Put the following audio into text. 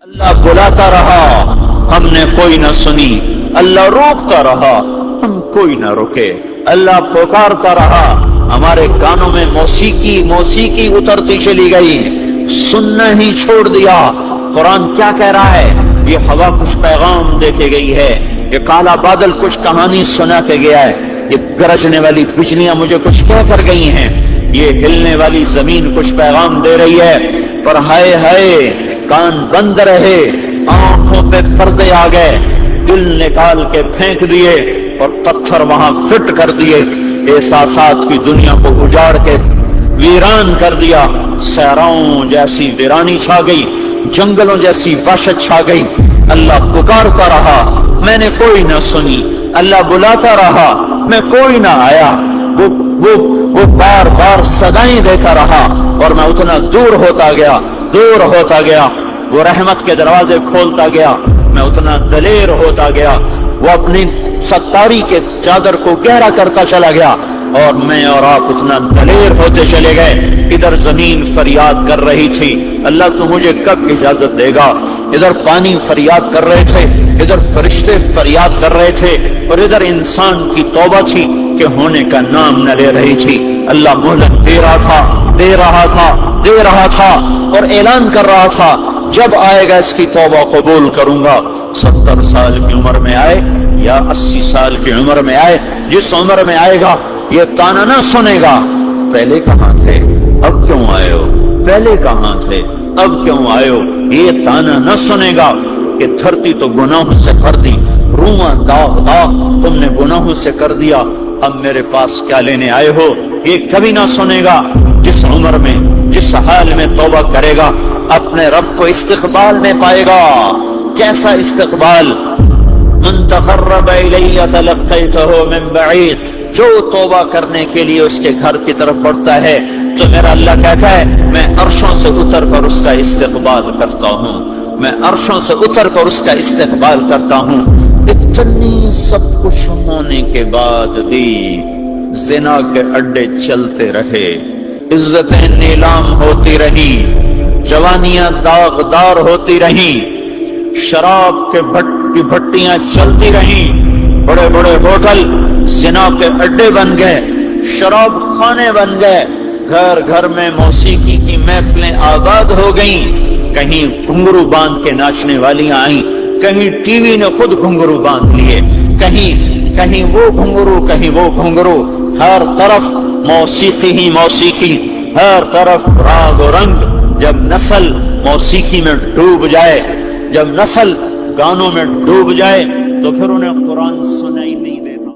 اللہ بلاتا رہا ہم نے کوئی نہ سنی، اللہ روکتا رہا ہم کوئی نہ رکے، اللہ پکارتا رہا ہمارے کانوں میں موسیقی اترتی چلی گئی، سننا ہی چھوڑ دیا۔ قرآن کیا کہہ رہا ہے؟ یہ ہوا کچھ پیغام دے کے گئی ہے، یہ کالا بادل کچھ کہانی سنا کے گیا ہے، یہ گرجنے والی بجلیاں مجھے کچھ کہہ کر گئی ہیں، یہ ہلنے والی زمین کچھ پیغام دے رہی ہے، پر ہائے ہائے کان بند رہے، آنکھوں پہ پردے آ گئے، دل نکال کے پھینک دیے اور پتھر وہاں فٹ کر دیے، احساسات کی دنیا کو اجاڑ کے ویران کر دیا، صحراؤں جیسی ویرانی چھا گئی، جنگلوں جیسی وحشت چھا گئی۔ اللہ پکارتا رہا میں نے کوئی نہ سنی، اللہ بلاتا رہا میں کوئی نہ آیا، وہ بار بار صدائیں دیتا رہا اور میں اتنا دور ہوتا گیا، وہ رحمت کے دروازے کھولتا گیا، میں اتنا دلیر ہوتا گیا، وہ اپنی ستاری کے چادر کو گہرا کرتا چلا گیا اور میں اور آپ اتنا دلیر ہوتے چلے گئے۔ ادھر زمین فریاد کر رہی تھی اللہ تو مجھے کب اجازت دے گا، ادھر پانی فریاد کر رہے تھے، ادھر فرشتے فریاد کر رہے تھے، اور ادھر انسان کی توبہ تھی کہ ہونے کا نام نہ لے رہی تھی۔ اللہ مہلت دے رہا تھا اور اعلان کر رہا تھا جب آئے گا اس کی توبہ قبول کروں گا، 70 سال کی عمر میں آئے یا 80 سال کی عمر میں آئے، جس عمر میں آئے گا یہ تانا نہ سنے گا پہلے کہاں تھے اب کیوں آئے ہو، پہلے کہاں تھے اب کیوں آئے ہو، یہ تانا نہ سنے گا کہ دھرتی تو گناہوں سے بھر دی، روواں داغ تم نے گناہوں سے کر دیا، اب میرے پاس کیا لینے آئے ہو، یہ کبھی نہ سنے گا۔ جس عمر میں جس حال میں توبہ کرے گا اپنے رب کو استقبال میں پائے گا۔ کیسا استقبال؟ من تقرب الی تلقیتہ من بعید، جو توبہ کرنے کے لیے اس کے گھر کی طرف بڑھتا ہے تو میرا اللہ کہتا ہے میں عرشوں سے اتر کر اس کا استقبال کرتا ہوں، میں عرشوں سے اتر کر اس کا استقبال کرتا ہوں۔ اتنی سب کچھ ہونے کے بعد بھی زنا کے اڈے چلتے رہے، عزتیں نیلام ہوتی رہی، جوانیاں داغدار ہوتی رہیں، شراب کے کی بھٹیاں چلتی رہیں، بڑے بڑے ہوٹل زنا کے اڈے بن گئے، شراب خانے بن گئے، گھر گھر میں موسیقی کی محفلیں آباد ہو گئیں، کہیں گھنگرو باندھ کے ناچنے والیاں آئیں، کہیں ٹی وی نے خود گھنگرو باندھ لیے، کہیں وہ گھنگرو، ہر طرف موسیقی ہی موسیقی، ہر طرف راگ و رنگ۔ جب نسل موسیقی میں ڈوب جائے، جب نسل گانوں میں ڈوب جائے تو پھر انہیں قرآن سنائی نہیں دے۔